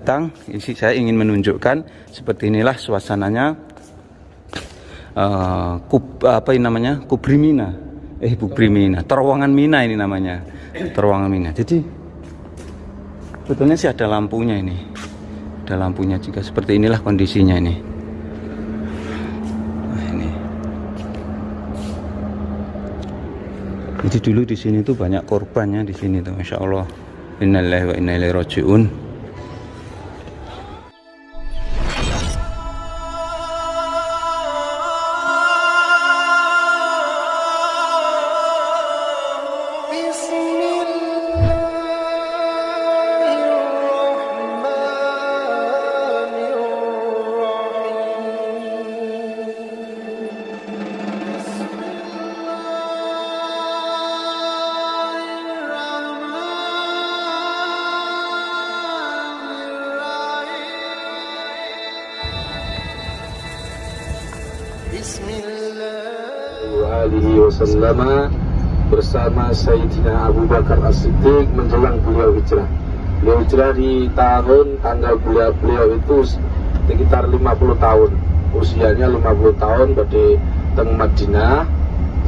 datang, saya ingin menunjukkan seperti inilah suasananya Kubrimina. Bukrimina, terowongan Mina ini namanya, terowongan Mina. Jadi sebetulnya sih ada lampunya ini, ada lampunya juga. Seperti inilah kondisinya ini. Nah, ini. Jadi dulu di sini tuh banyak korbannya di sini tuh, masya Allah. Innalillahi wa inna ilaihi rajiun. Wasallam bersama Sayyidina Abu Bakar As-Siddiq menjelang beliau hijrah. Beliau hijrah di tahun tanggal beliau itu sekitar 50 tahun. Usianya 50 tahun pada teng Madinah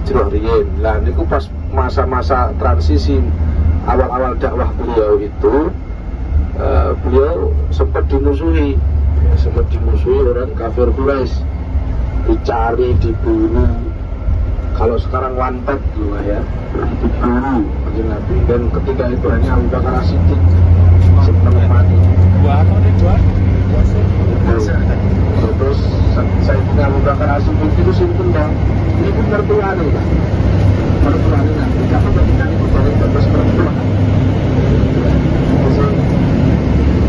hijrah riyen. Lah niku pas masa-masa transisi awal-awal dakwah beliau itu beliau sempat dimusuhi orang kafir Quraisy, dicari, dibunuh. Kalau sekarang wanted juga ya, diburu Nabi. Dan ketika itu hanya Abu Bakar As-Siddiq setengah mati. Terus Sayyidina Abu Bakar As-Siddiq itu simpel dong. Ini pun mertuanya kan, mertuanya nanti. Kalau ketika itu dari batas mertua,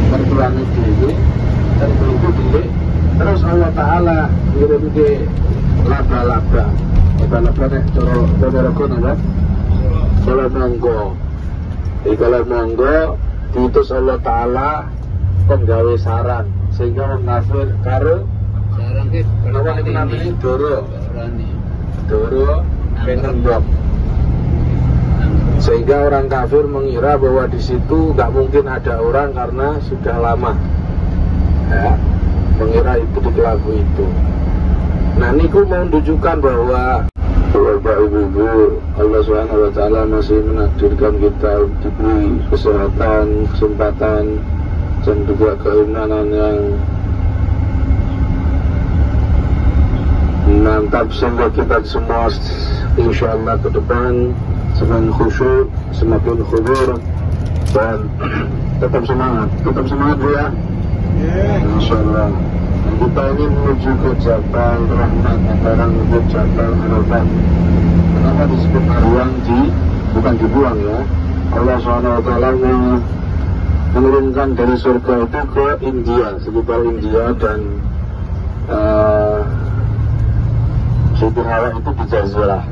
mertuanya diri dan begitu diri. Terus Allah Taala ngirim ke laba-laba. Laba-laba kalau monggo, kalau monggo diutus Allah Taala penggawe sarang sehingga orang kafir karo kenapa itu namanya doro penendok, sehingga orang kafir mengira bahwa di situ nggak mungkin ada orang karena sudah lama ya, mengira itu dikelabui itu. Nah, niku mau menunjukkan bahwa Bapak Ibu, Allah Subhanahu wa Ta'ala masih menakdirkan kita diberi kesehatan, kesempatan, dan juga keimanan yang mantap, sehingga kita semua insya Allah ke depan semakin khusyuk, semakin khudur, dan tetap semangat Bu ya. Insya Allah. Kita ini menuju ke Jabal Rahmat, antara menuju Jabal Arafat. Kenapa disebut buang bukan dibuang ya? Allah SWT menurunkan dari surga itu ke India, sekitar India, dan Siti Hawa itu di Jazirah.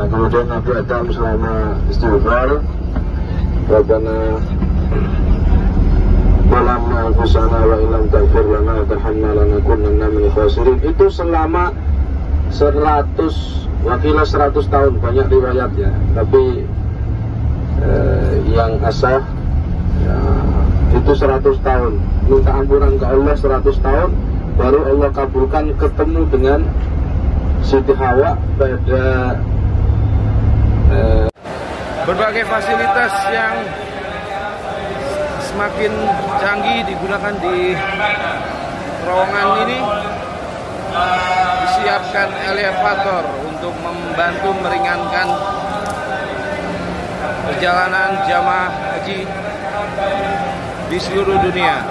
Nah kemudian Nabi Adam selama istighfar, Rabbana walamma anfusana wa ilam taghfir lana wa tarhamna lanakunanna minal khasirin. Itu selama 100 tahun, banyak riwayatnya, tapi yang asah ya, itu 100 tahun minta ampunan ke Allah 100 tahun, baru Allah kabulkan ketemu dengan Siti Hawa pada berbagai fasilitas yang semakin canggih digunakan di terowongan ini. Disiapkan elevator untuk membantu meringankan perjalanan jamaah haji di seluruh dunia.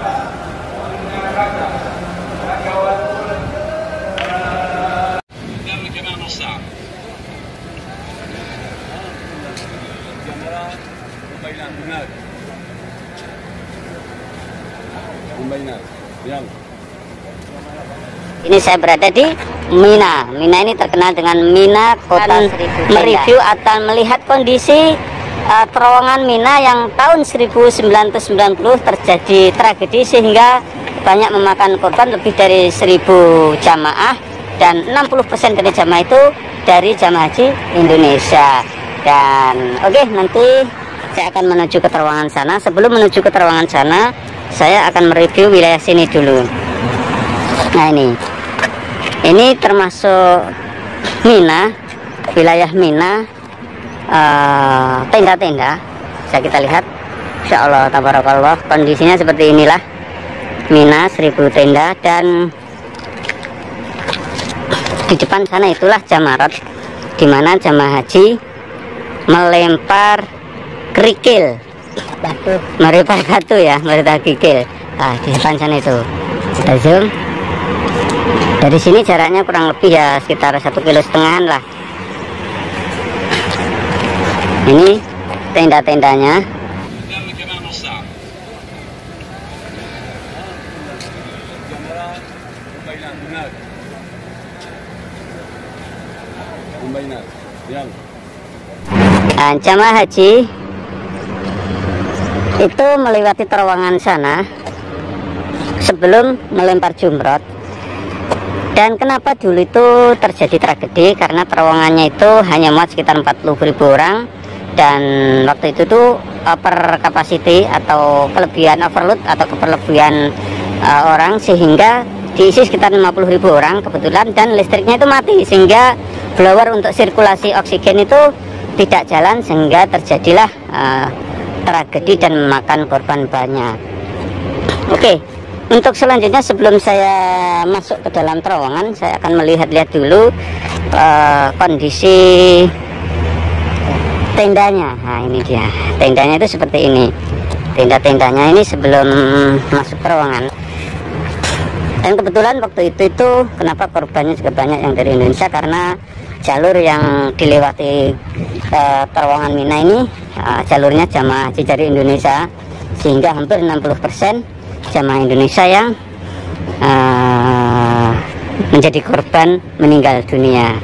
Ini saya berada di Mina. Mina ini terkenal dengan Mina Kota Seribu. Mereview atau melihat kondisi terowongan Mina yang tahun 1990 terjadi tragedi sehingga banyak memakan korban, lebih dari 1000 jamaah, dan 60% dari jamaah itu dari jamaah haji Indonesia. Dan oke, nanti saya akan menuju ke terowongan sana. Sebelum menuju ke terowongan sana, saya akan mereview wilayah sini dulu. Nah, ini termasuk Mina, wilayah Mina, tenda-tenda. Bisa kita lihat, insya Allah tabarakallah, kondisinya seperti inilah Mina, 1000 tenda. Dan di depan sana itulah Jamarat, di mana jamaah haji melempar kerikil, melempar batu ya, melempar kerikil. Nah, di depan sana itu kita zoom. Dari sini jaraknya kurang lebih ya sekitar 1,5 km lah. Ini tenda-tendanya. Nah, jamaah haji itu melewati terowongan sana sebelum melempar jumrot. Dan kenapa dulu itu terjadi tragedi? Karena terowongannya itu hanya muat sekitar 40.000 orang, dan waktu itu tuh over capacity atau kelebihan overload atau keperlebihan orang, sehingga diisi sekitar 50.000 orang kebetulan, dan listriknya itu mati sehingga blower untuk sirkulasi oksigen itu tidak jalan, sehingga terjadilah tragedi dan memakan korban banyak. Oke. Untuk selanjutnya, sebelum saya masuk ke dalam terowongan, saya akan melihat-lihat dulu kondisi tendanya. Nah, ini dia tendanya, itu seperti ini. Tenda-tendanya ini sebelum masuk terowongan. Dan kebetulan waktu itu kenapa korbannya juga banyak yang dari Indonesia, karena jalur yang dilewati terowongan Mina ini jalurnya jamaah haji dari Indonesia, sehingga hampir 60% jamaah Indonesia yang menjadi korban meninggal dunia.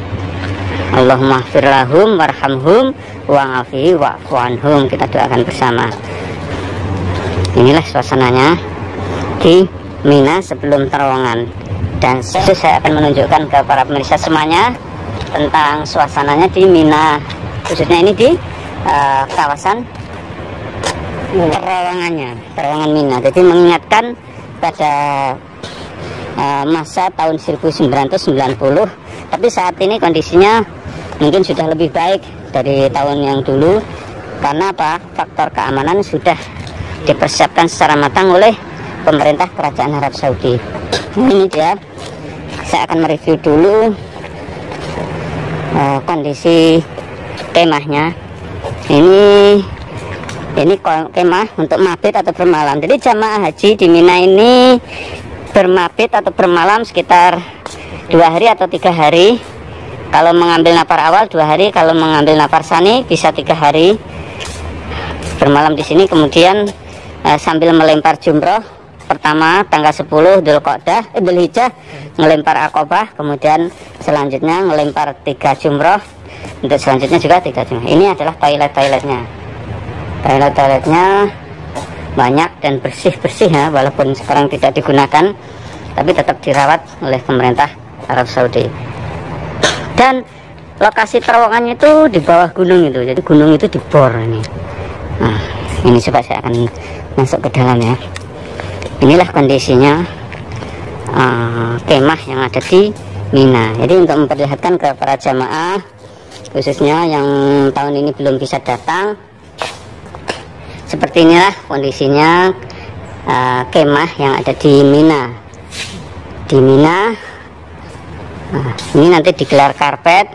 Allahumma ighfir lahum warhamhum wa'afihi wa'fu anhum. Kita doakan bersama. Inilah suasananya di Mina sebelum terowongan, dan saya akan menunjukkan ke para pemirsa semuanya tentang suasananya di Mina, khususnya ini di kawasan terowongan Mina. Jadi mengingatkan pada masa tahun 1990, tapi saat ini kondisinya mungkin sudah lebih baik dari tahun yang dulu. Karena apa? Faktor keamanan sudah dipersiapkan secara matang oleh pemerintah Kerajaan Arab Saudi. Ini dia, saya akan mereview dulu kondisi kemahnya. Ini kemah untuk mabit atau bermalam. Jadi jamaah haji di Mina ini bermabit atau bermalam sekitar 2 hari atau 3 hari. Kalau mengambil nafar awal 2 hari, kalau mengambil nafar sani bisa 3 hari bermalam di sini. Kemudian sambil melempar jumroh pertama tanggal 10 Dzulhijjah, melempar Aqabah, kemudian selanjutnya melempar 3 jumroh. Untuk selanjutnya juga 3 jumroh. Ini adalah toiletnya. Toiletnya banyak dan bersih-bersih ya, walaupun sekarang tidak digunakan, tapi tetap dirawat oleh pemerintah Arab Saudi. Dan lokasi terowongannya itu di bawah gunung itu, jadi gunung itu dibor ini. Nah, ini coba saya akan masuk ke dalam ya. Inilah kondisinya kemah yang ada di Mina. Jadi untuk memperlihatkan ke para jamaah, khususnya yang tahun ini belum bisa datang, seperti inilah kondisinya kemah yang ada di Mina. Di Mina, ini nanti digelar karpet.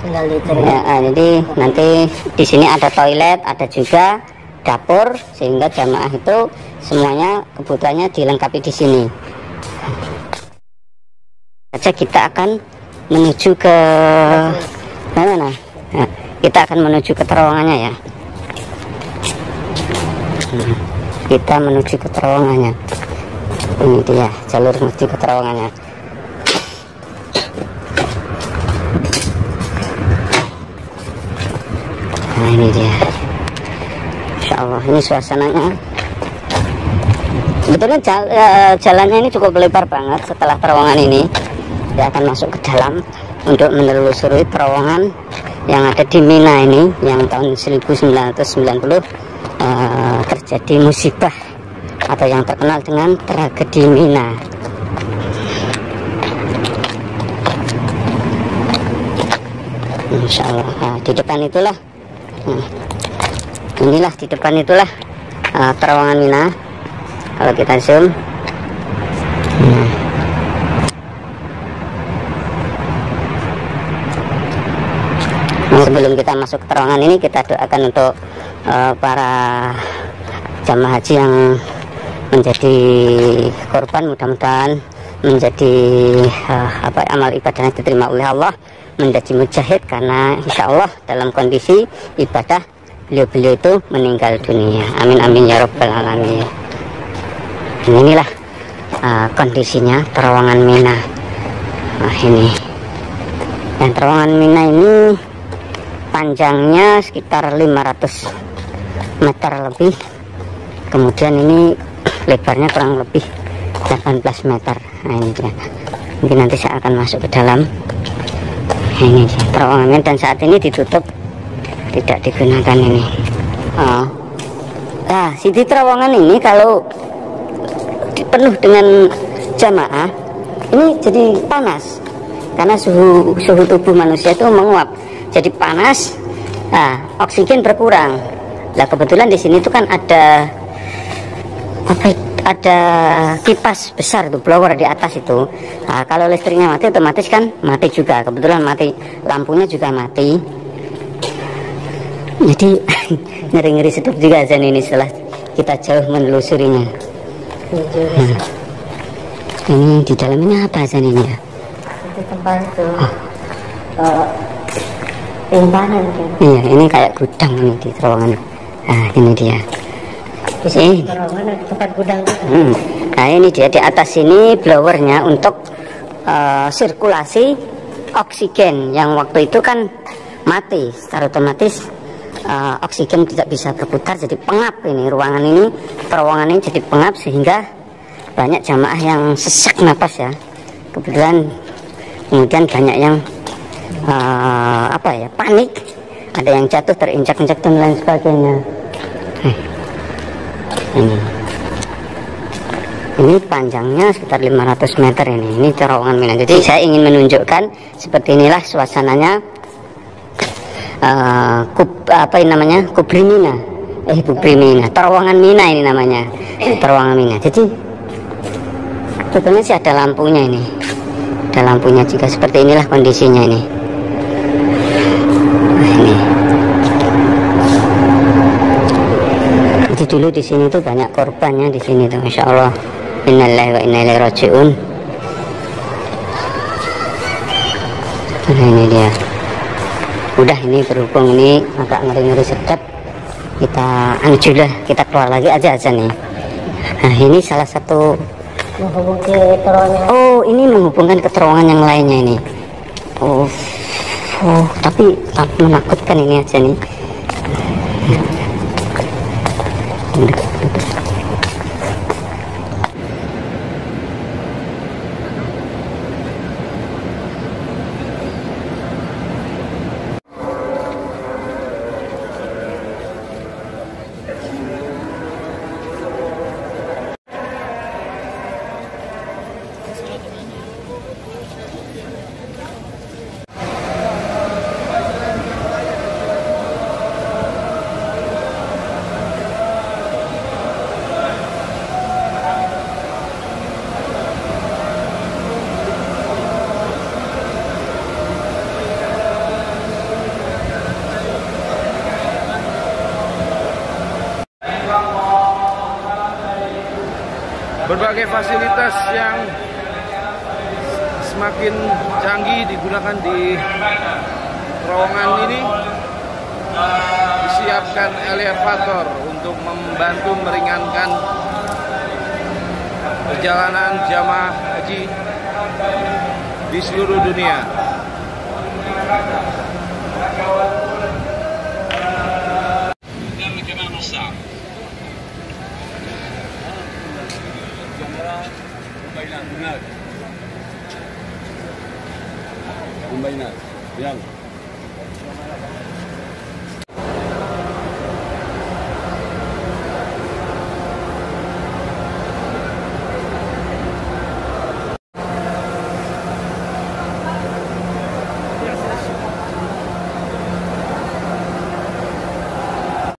Jadi nanti di sini ada toilet, ada juga dapur, sehingga jamaah itu semuanya kebutuhannya dilengkapi di sini. Saja kita akan menuju ke mana? Nah, kita akan menuju ke terowongannya ya. Kita menuju ke terowongannya. Ini dia jalur menuju ke terowongannya. Nah, ini dia. Insya Allah ini suasananya. Sebetulnya jalannya ini cukup lebar banget. Setelah terowongan ini dia akan masuk ke dalam untuk menelusuri terowongan yang ada di Mina ini, yang tahun 1990 terjadi musibah atau yang terkenal dengan tragedi Mina. Insya Allah. Nah, di depan itulah, inilah di depan itulah terowongan Mina. Kalau kita zoom, sebelum kita masuk ke terowongan ini, kita doakan untuk para jamaah haji yang menjadi korban, mudah-mudahan menjadi amal ibadahnya diterima oleh Allah, menjadi mujahid, karena insya Allah dalam kondisi ibadah beliau itu meninggal dunia. Amin amin ya rabbal alamin. Inilah kondisinya terowongan Mina. Nah ini, dan terowongan Mina ini panjangnya sekitar 500 meter lebih, kemudian ini lebarnya kurang lebih 18 meter. Nah ini dia, mungkin nanti saya akan masuk ke dalam. Ini terowongannya, dan saat ini ditutup, tidak digunakan ini. Nah, di terowongan ini kalau penuh dengan jamaah ini jadi panas, karena suhu tubuh manusia itu menguap, jadi panas. Nah, oksigen berkurang. Nah, kebetulan di sini itu kan ada kipas besar tuh, blower di atas itu. Nah, kalau listriknya mati, otomatis kan mati juga. Kebetulan mati, lampunya juga mati. Jadi ngeri-ngeri sedap juga azan ini setelah kita jauh menelusurinya. Nah, ini di dalam ini apa azan ini ya? Itu tempat itu penyimpanan. Iya, ini kayak gudang ini di terowongan. Nah, ini dia. Ini tempat gudang. Nah ini dia, di atas sini blowernya untuk sirkulasi oksigen yang waktu itu kan mati, secara otomatis oksigen tidak bisa berputar, jadi pengap ini ruangan ini, terowongan ini jadi pengap, sehingga banyak jamaah yang sesak napas ya. Kebetulan kemudian banyak yang panik, ada yang jatuh, terinjak-injak dan lain sebagainya. Ini panjangnya sekitar 500 meter ini terowongan Mina. Jadi saya ingin menunjukkan seperti inilah suasananya Kubri Mina. Kubri Mina, terowongan Mina ini namanya, terowongan Mina. Jadi sebetulnya sih ada lampunya ini, ada lampunya juga. Seperti inilah kondisinya ini. Nah, ini. Jadi dulu di sini tuh banyak korbannya di sini tuh, masya Allah. Innalillahi wa inna ilaihi rajiun. Nah ini dia. Udah, ini berhubung ini agak ngeri-ngeri sedap, kita anjulah, kita keluar lagi aja nih. Nah ini salah satu menghubung ke terowongan. Oh, ini menghubungkan ke terowongan yang lainnya ini. Oh, tapi menakutkan ini aja nih. Berbagai fasilitas yang semakin canggih digunakan di terowongan ini. Disiapkan elevator untuk membantu meringankan perjalanan jamaah haji di seluruh dunia. Combinado. Bien.